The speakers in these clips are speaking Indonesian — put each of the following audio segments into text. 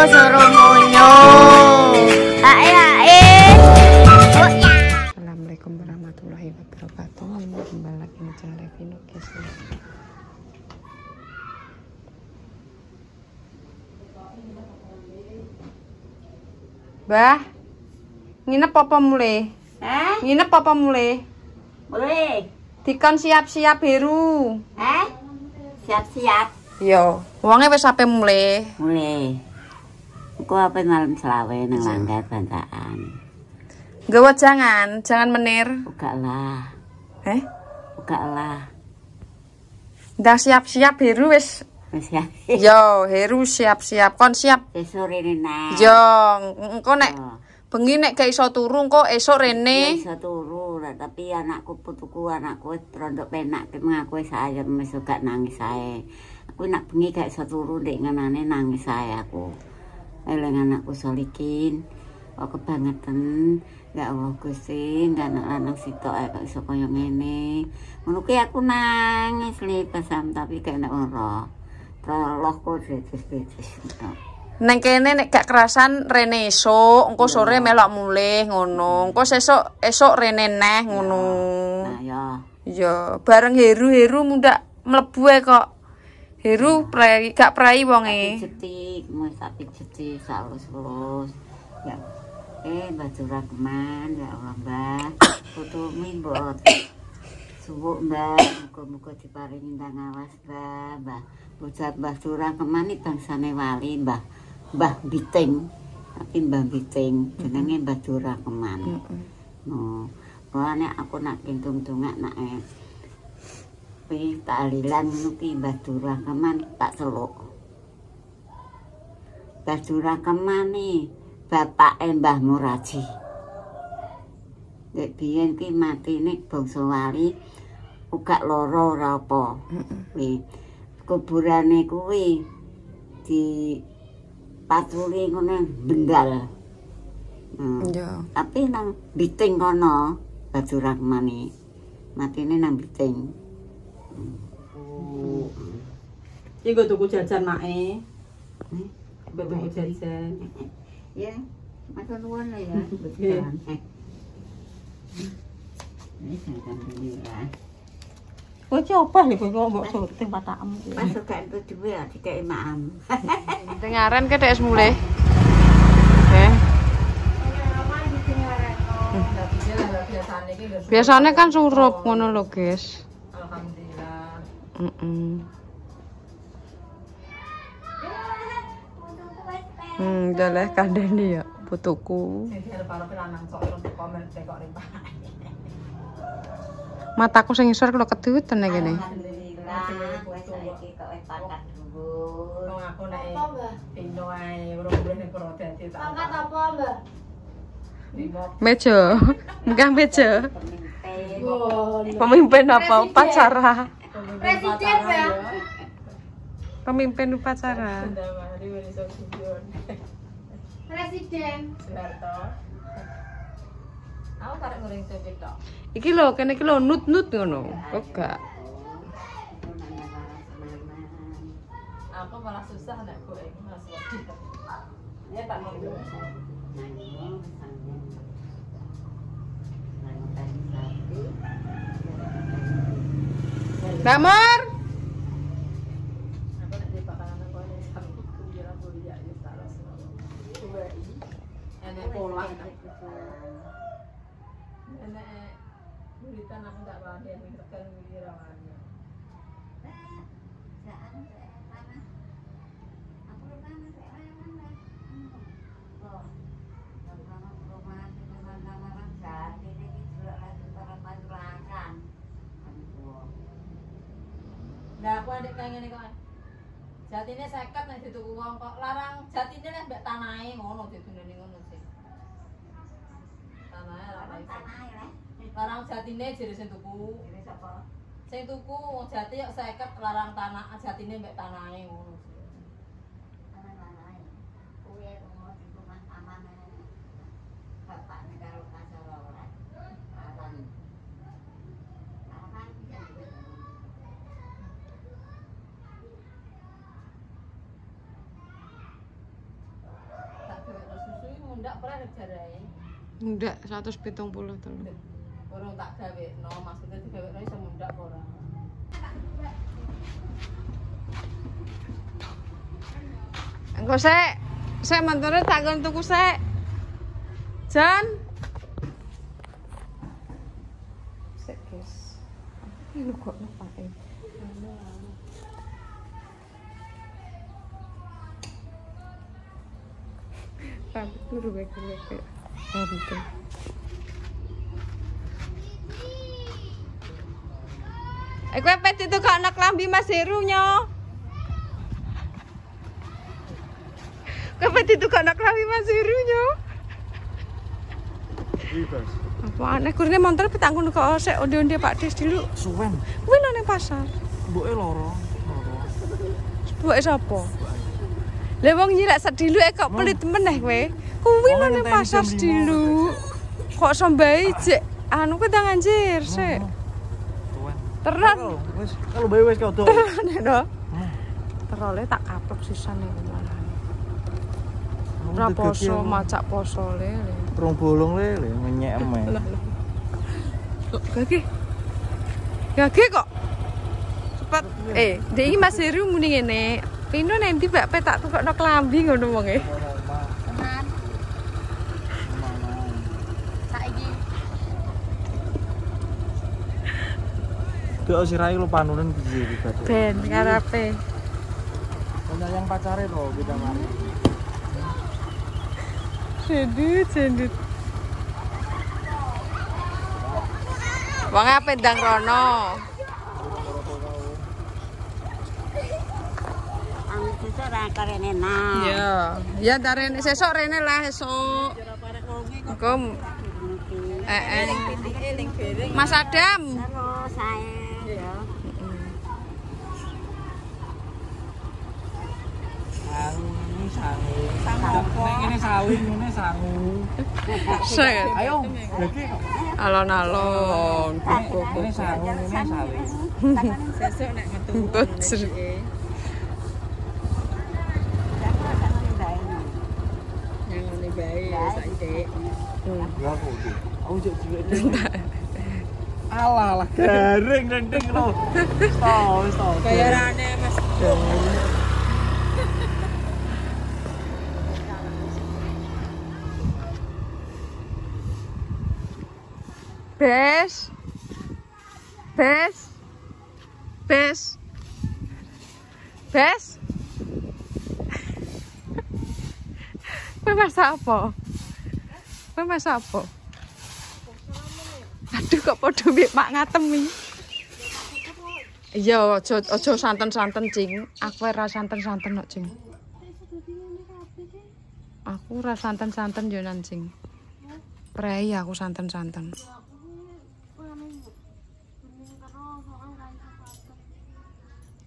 suruh munyo. Ae. Assalamualaikum warahmatullahi wabarakatuh. Kembali lagi di channel Revino guys. Bah, nginep apa mulai? Nginep apa mulai? Mulai. Dikon siap-siap Heru. Siap-siap. Yo, wonge wis ape mulai? Mulai. Aku apa malam selawe nang langgar bantaan. Gawa jangan menir. Uga lah. Uga lah. Ndak siap-siap Heru wis. Wis ya. Yo, Heru siap-siap. Kon siap. Esuk rene nah. Yo, engko nek bengi nek gak iso turu engko esuk rene. Iso turu lah, tapi anakku putuku anakku wis rondok penak mengaku wis ayem wis gak nangis ae. Aku nak bengi gak iso turu ndek ngenane nangis ae aku. Eling anakku Solikin. Kok kebangetan. Ya Allah Gusti, anak-anak sitok ae kok iso kaya ngene. Ngono ki aku nangis li pasam tapi gak nek ora. Loh kok jejes-jejes. Neng kene nek gak kerasan rene esuk, engko sore melok mulih ngono. Engko esuk rene neh ngono. Nah ya. Ya, bareng Heru mundak mlebu ae kok. Heru gak prai wonge. Jetik, sapi jetik salus-lus. Ya. Mbak Jura keman, ya Allah Mbak. Foto mbok. Suwuk Mbak, muga-muga diparingi ndang awas Mbak. Bocah Mbah Jura keman iki bangsane wali Mbah Biting. Tapi Mbah Biting jenenge Mbah Jura keman. No. Soale aku nak kintung-tungak nak tahlilan ngono ki Mbah Jura keman tak celuk. Mbah Jura keman iki bapake Mbah Muraji. Nek biyen ki matine bangsa wali uga lara ora apa. Kuburane kuwi di patuli ngene bendal. Iya. Tapi nang Biting kono Baju Rahmani. Matine nang Biting. Iki nggo tuku jajan mae. Nggo tuku jajan. Ya, matur nuwun ya. Betul. Ini jajan dulu ya. Kowe iki opah lho kowe kok mbok syuting patakmu. Masuk gak entuk duwe ya dikeki maam. Dengaren ke dek mulih. Biasanya kan surup ngono lho, guys. Alhamdulillah. Daleh kandhani ya putuku. Sing arep-arep lanang sok untuk komen tekok rimpah. Mataku sing isor kok kedutan nek kene. Alhamdulillah, wis saiki kok wis pangkat dhuwur. Wong aku nek pino ae urung ning pro dadi tak. Pangkat apa, Mbak? Meja. Enggak meja. Pemimpin. Pemimpin apa? Upacara. Presiden, ya? Pemimpin upacara. Presiden. Soeharto. Aku karek goreng tempe tok. Iki lho, kene iki lho nut-nut ngono. Kok gak? Aku malah susah nek kowe Mas Wadi. Ya tak mau. Mbak Mor. Aku nek dipakanan aku nek sampe kira kuliah ya terus. Coba iki enek pola. Enek buritan aku tak paham yang tekan wirawannya. Nah, aku adik kayak gini kok. Jatine 50 nek dituku wong kok larang jatine nek mbek tanahe ngono ditundeni ngono sih. Tanahe larang iso. Larang jatine jere sing tuku. Jere sapa? Sing tuku wong jati kok 50 larang tanah jatine mbek tanahe ngono sih. Tanahe. Kuwi ngono diku Mas Aman. Bapakne karo kasara ora. Larang. arep jarai. Ndak 170 to. Orang tak gawekno, maksudnya digawekno iso mundak apa ora. Engko sik montore tak kon tuku sik. Jan. Sik, guys. Ini kok nepake. Tapi turu wek. Betul. Kowe pet itu gak ana klambi Mas Heru nyo. Kowe pet itu gak ana klambi Mas Heru nyo. Bebas. Apa aneh kurine montor petang ngono kok sik onde-onde Pak Des dulu. Suwen. Kuwi nang pasar. Mbuke loro. Buke sapa? Lah wong nyilek sediluke kok pelit meneh kowe. Kuwi nang pasar sedilu. Kok sombai jek anu ku tang anjir sik. Teran. Wis, kalau bae wis kodok. Teran to. Terole tak kaplok sisane malah. Ora poso macak poso le. Rong bolong le ngenyek emeh. Gage kok. Cepet. Ndek iki Mas Heru muni ngene. Pino nanti Mbak Pe tak tukokno klambi ngono wonge. Tenan. Saiki Dek sirahe lu panunen piye iki Badhe? Ben karepe. Yang pacare to kita mari. Cendut. Wong ape ndang rono. anu sesuk ra karene nah. Iya. Ya darene sesuk rene lah esuk. Engko Mas Adam. Terus saya ya. Ini saling, ini sangu. Set. Ayo, lagi. Alon-alon. Ini sangu, ini saling. Sesuk nek metu. Bocor. Yang ngene bae saiki. Ya aku iki. Aku jek cilik. Alah, garing dending lho. Wis to. Bayarane Mas. Bes. Kowe masak apa? Aduh kok padha mbek mak ngatemi. Iya, aja santen-santen, Cing. Aku ora santen-santen kok, Cing. Aku ora santen-santen yo nan, Cing. Prei aku santen-santen.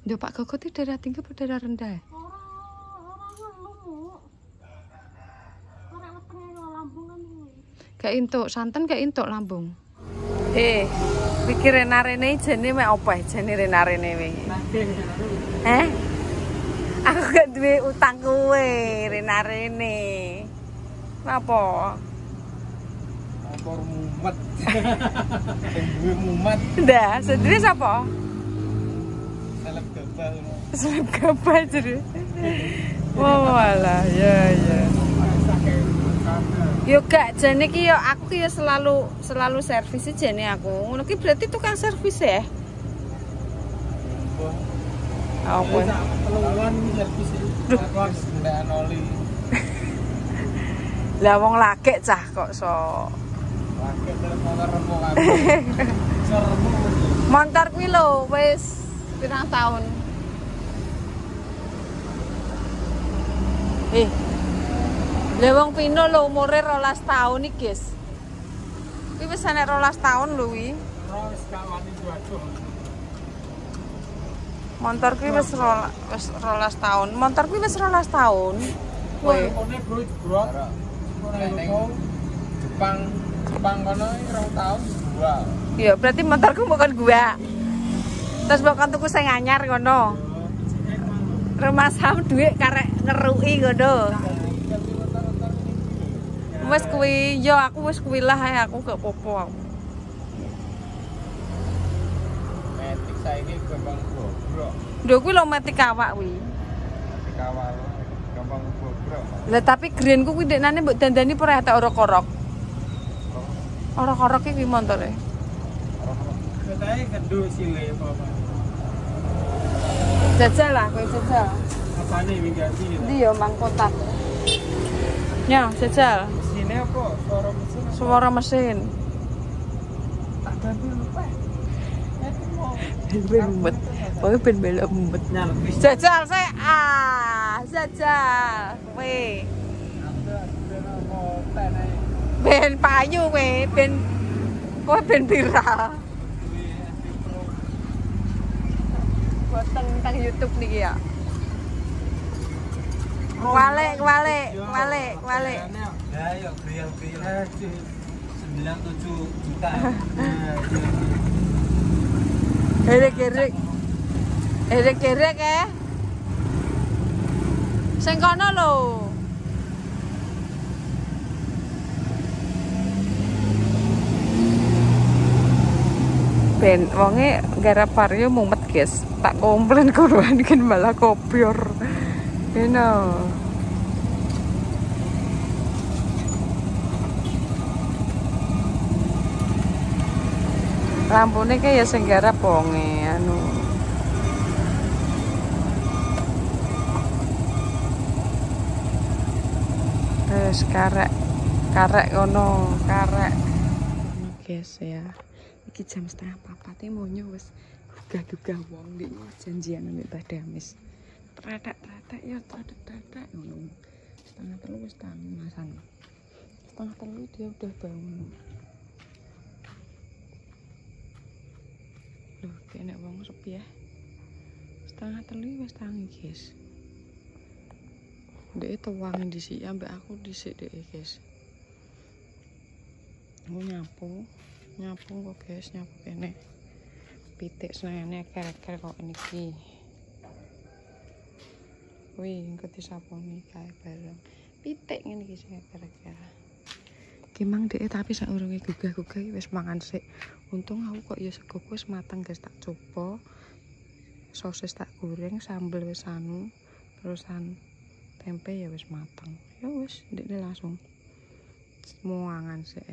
Yo Pak Gogo itu darah tinggi apa darah rendah? Kayak intuk santen kayak intuk lambung. Pikir Rena Rene jene mek opeh jene Rena Rene wingi. Aku gak duwe utang kowe Rena Rene. Apa? Motor mumet. Sing duwe mumet. Ndah, sendiri sapa? Seleb gabal. Seleb gabal jere. Walah, ya. Yo gak jane ki yo aku ya selalu servis jane aku. Ngono ki berarti tukang servis ya. Apa? Peluan servis iki. Aku harus ndak oli. Lah wong lagek cah kok so. Lagek motor remuk aku. Seremuk. Montor kuwi lho wis pirang tahun. Lah wong Pino lho umure 12 tahun iki, guys. Kuwi wis enek 12 tahun lho kuwi. Wis gak wani juaduh. Montor kuwi wis 12 tahun. Montor kuwi wis 12 tahun. Kowe. One bro jebrot. Jepang kono 2 tahun jual. Iya, berarti motorku bukan gua. Terus bukan tuku sing anyar ngono. Rumah sam duit karek ngeruki ngono. wes kuwi. Yo aku wes kuwi lah ae aku gak popo. Metik saiki gampang bobrok. Lho kuwi lho metik awak kuwi. Metik awal gampang bobrok. Lah tapi green ku kuwi deknane mbok dandani ora tak orok-orok. Orok-orok kuwi montore. Ketae gendut sile apa. Jajal lah kowe jajal. Apane imigrasi gitu? Ndi yo mang kotak. Ya, jajal. Sini apa? Suara mesin. Suara mesin. Ada lupa. Ben mumet. Pokoke ben belok mumet. Nyalpis. Jajal saya jajal. Kowe. Ben payu kowe, ben kowe ben viral. Buat tentang YouTube niki ya. Walik. Ya, yuk kriel-kriel. 97 juta. Erek ya. Sing kono lho. Ben wonge garap Vario mumet, guys. Tak komplain kuruan kan malah kopior. You know. Lampune kayak ya sing garap wonge anu. Terus karek ngono, karek. Guys ya. Iki jam 3:30 monyo wis gugah-gugah wong iki janjian ambek Mbah Damis. Tretek-tretek ya tretek-tretek ngono. 2:30 wis tangi masan. 2:30 dia udah bangun. Loh, kene wong sepi ya. 2:30 wis tangi, guys. Dek tuwang dhisik ambek aku dhisik dek, guys. Aku nyapu kok, guys, nyapu kene. Pitik senengane aker-aker kok niki. Wih, engko disaponi kae bareng. Pitik ngene iki sing aker-aker. Ki mang dek tapi saurunge gugah-gugah wis mangan sik. Untung aku kok ya sego wis mateng, guys, tak coba. Sosis tak goreng, sambel wis anu, terusan tempe ya wis mateng. Ya wis, ndekne langsung muangan sik.